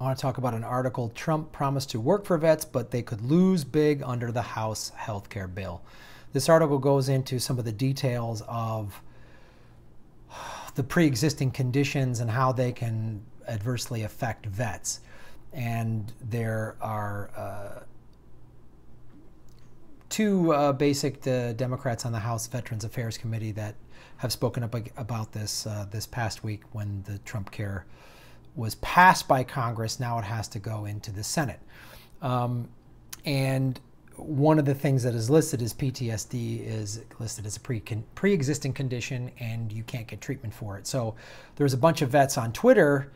want to talk about an article. Trump promised to work for vets, but they could lose big under the House health care bill. This article goes into some of the details of the pre-existing conditions and how they can adversely affect vets. And there are two basic Democrats on the House Veterans Affairs Committee that have spoken up about this this past week when the Trumpcare was passed by Congress. Now it has to go into the Senate. And one of the things that is listed as PTSD is listed as a pre-existing condition, and you can't get treatment for it. So there's a bunch of vets on Twitter,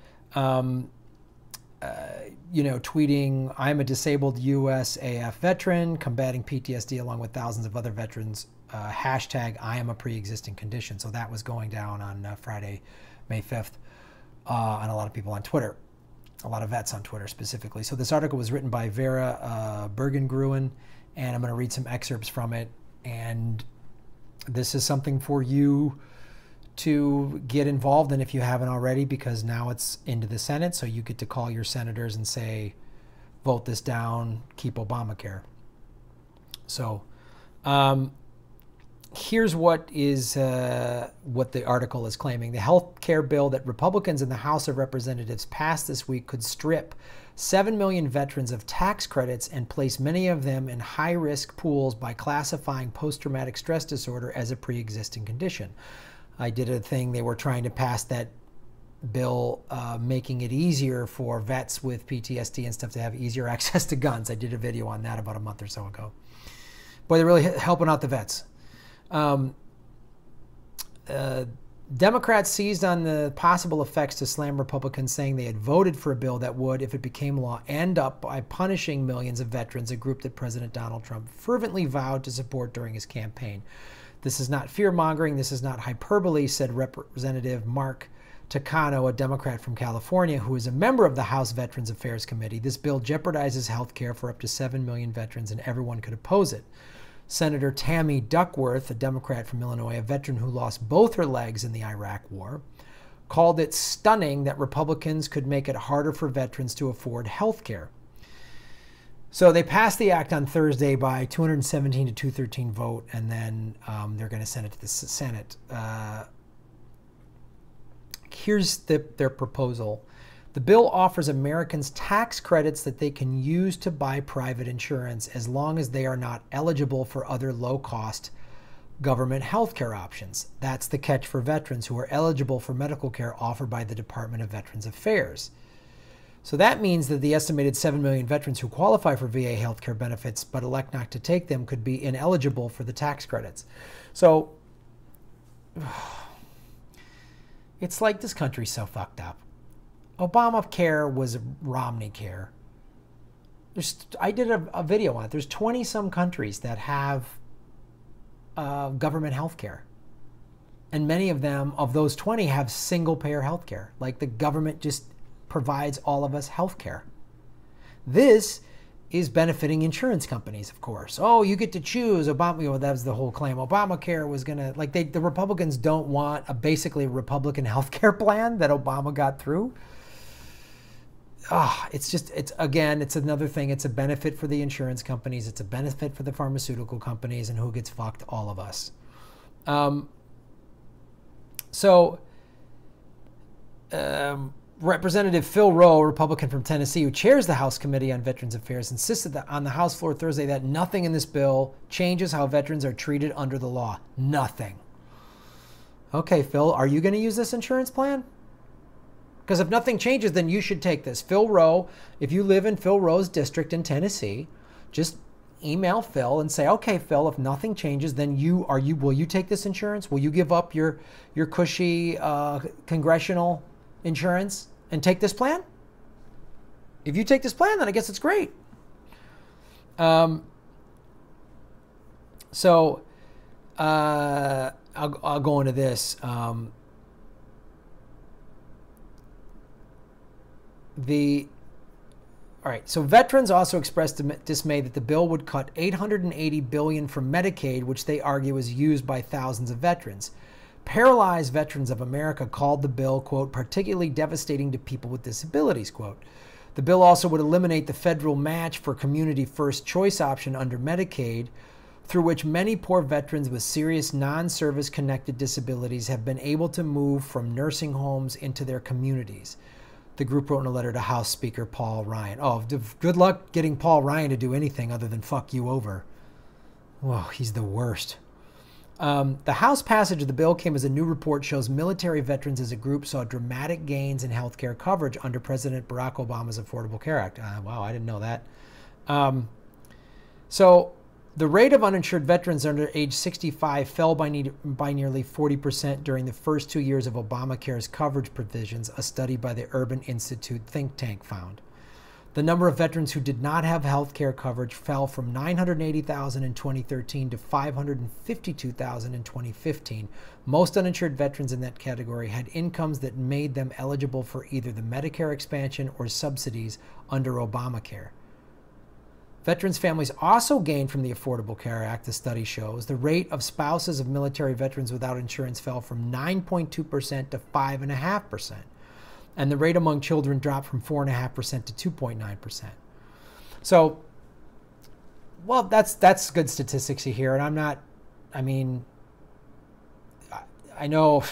tweeting, "I'm a disabled USAF veteran combating PTSD along with thousands of other veterans. Hashtag IAmAPreExistingCondition." So that was going down on Friday, May 5th, on a lot of people on Twitter. A lot of vets on Twitter specifically. So this article was written by Vera Bergengruen, and I'm going to read some excerpts from it. And this is something for you to get involved in if you haven't already, because now it's into the Senate. So you get to call your senators and say, vote this down, keep Obamacare. So here's what the article is claiming. The health care bill that Republicans in the House of Representatives passed this week could strip 7 million veterans of tax credits and place many of them in high-risk pools by classifying post-traumatic stress disorder as a pre-existing condition. I did a thing, they were trying to pass that bill making it easier for vets with PTSD and stuff to have easier access to guns. I did a video on that about a month or so ago. Boy, they're really helping out the vets. Democrats seized on the possible effects to slam Republicans, saying they had voted for a bill that would, if it became law, end up by punishing millions of veterans, a group that President Donald Trump fervently vowed to support during his campaign. "This is not fear-mongering. This is not hyperbole," said Representative Mark Takano, a Democrat from California, who is a member of the House Veterans Affairs Committee. "This bill jeopardizes health care for up to 7 million veterans, and everyone could oppose it." Senator Tammy Duckworth, a Democrat from Illinois, a veteran who lost both her legs in the Iraq War, called it stunning that Republicans could make it harder for veterans to afford health care. So they passed the act on Thursday by 217 to 213 vote, and then they're going to send it to the Senate. Here's their proposal. The bill offers Americans tax credits that they can use to buy private insurance as long as they are not eligible for other low-cost government health care options. That's the catch for veterans who are eligible for medical care offered by the Department of Veterans Affairs. So that means that the estimated 7 million veterans who qualify for VA health care benefits but elect not to take them could be ineligible for the tax credits. So it's like this country's so fucked up. Obamacare was Romney care. I did a video on it. There's 20-some countries that have government health care. And many of them, of those 20, have single-payer health care. Like the government just provides all of us health care. This is benefiting insurance companies, of course. Oh, you get to choose. That was the whole claim. Obamacare was going to, like, the Republicans don't want basically a Republican health care plan that Obama got through. It's another thing. It's a benefit for the insurance companies. It's a benefit for the pharmaceutical companies, and who gets fucked? All of us. Representative Phil Rowe, Republican from Tennessee, who chairs the House Committee on Veterans Affairs, insisted that on the House floor Thursday that nothing in this bill changes how veterans are treated under the law. Nothing. Okay, Phil, are you going to use this insurance plan? Because if nothing changes, then you should take this. Phil Rowe, if you live in Phil Rowe's district in Tennessee, just email Phil and say, okay, Phil, if nothing changes, then will you take this insurance? Will you give up your cushy Congressional insurance and take this plan? If you take this plan, then I guess it's great. I'll go into this. All right, so veterans also expressed dismay that the bill would cut $880 billion from Medicaid, which they argue is used by thousands of veterans. Paralyzed Veterans of America called the bill, quote, particularly devastating to people with disabilities, quote. The bill also would eliminate the federal match for community first choice option under Medicaid, through which many poor veterans with serious non-service connected disabilities have been able to move from nursing homes into their communities. The group wrote in a letter to House Speaker Paul Ryan. Oh, good luck getting Paul Ryan to do anything other than fuck you over. Whoa, he's the worst. The House passage of the bill came as a new report shows military veterans as a group saw dramatic gains in health care coverage under President Barack Obama's Affordable Care Act. Wow, I didn't know that. So the rate of uninsured veterans under age 65 fell by nearly 40% during the first 2 years of Obamacare's coverage provisions, a study by the Urban Institute think tank found. The number of veterans who did not have health care coverage fell from 980,000 in 2013 to 552,000 in 2015. Most uninsured veterans in that category had incomes that made them eligible for either the Medicare expansion or subsidies under Obamacare. Veterans' families also gained from the Affordable Care Act, the study shows. The rate of spouses of military veterans without insurance fell from 9.2% to 5.5%. And the rate among children dropped from 4.5% to 2.9%. So, well, that's good statistics here. And I know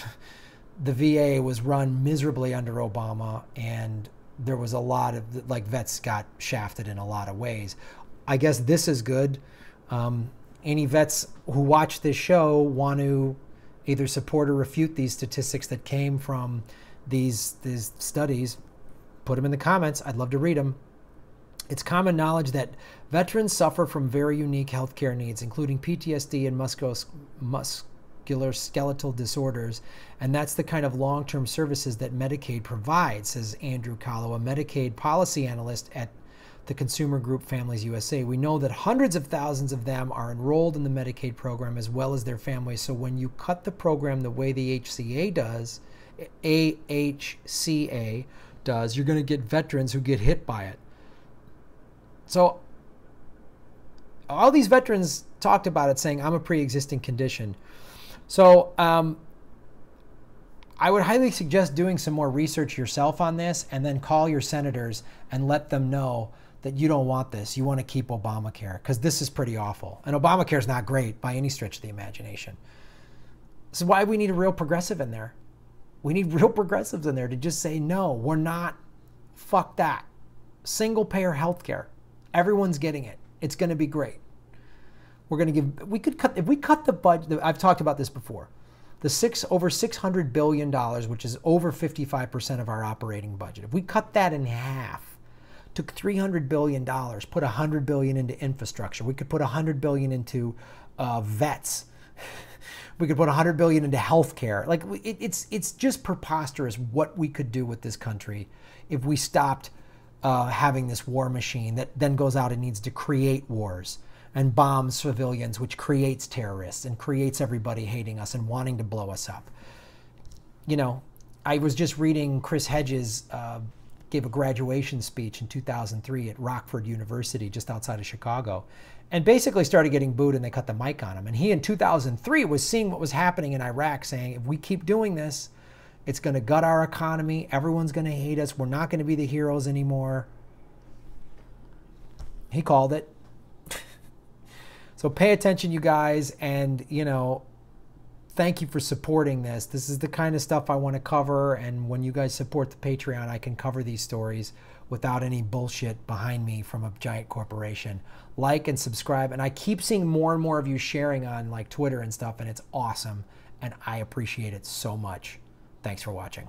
the VA was run miserably under Obama, and there was a lot of, vets got shafted in a lot of ways. I guess this is good. Any vets who watch this show want to either support or refute these statistics that came from these studies, put them in the comments. I'd love to read them. It's common knowledge that veterans suffer from very unique healthcare needs, including PTSD and musculoskeletal disorders, and that's the kind of long-term services that Medicaid provides, says Andrew Kahlo, a Medicaid policy analyst at the consumer group Families USA. We know that hundreds of thousands of them are enrolled in the Medicaid program as well as their families. So when you cut the program the way the AHCA does, you're going to get veterans who get hit by it. So all these veterans talked about it, saying, I'm a pre-existing condition. So I would highly suggest doing some more research yourself on this, and then call your senators and let them know that you don't want this. You want to keep Obamacare, because this is pretty awful. And Obamacare is not great by any stretch of the imagination. This is why we need a real progressive in there. We need real progressives in there to just say, no, we're not. Fuck that. Single payer health care. Everyone's getting it. It's going to be great. We're going to give, if we cut the budget, I've talked about this before, over $600 billion, which is over 55% of our operating budget. If we cut that in half, took $300 billion, put $100 billion into infrastructure. We could put $100 billion into vets. We could put $100 billion into healthcare. Like, it's just preposterous what we could do with this country if we stopped having this war machine that then goes out and needs to create wars and bombs civilians, which creates terrorists and creates everybody hating us and wanting to blow us up. You know, I was just reading Chris Hedges gave a graduation speech in 2003 at Rockford University, just outside of Chicago, and basically started getting booed, and they cut the mic on him. And he, in 2003, was seeing what was happening in Iraq, saying, if we keep doing this, it's going to gut our economy. Everyone's going to hate us. We're not going to be the heroes anymore. He called it. So pay attention, you guys, and, you know, thank you for supporting this. This is the kind of stuff I want to cover, and when you guys support the Patreon, I can cover these stories without any bullshit behind me from a giant corporation. Like and subscribe, and I keep seeing more and more of you sharing on like Twitter and stuff, and it's awesome, and I appreciate it so much. Thanks for watching.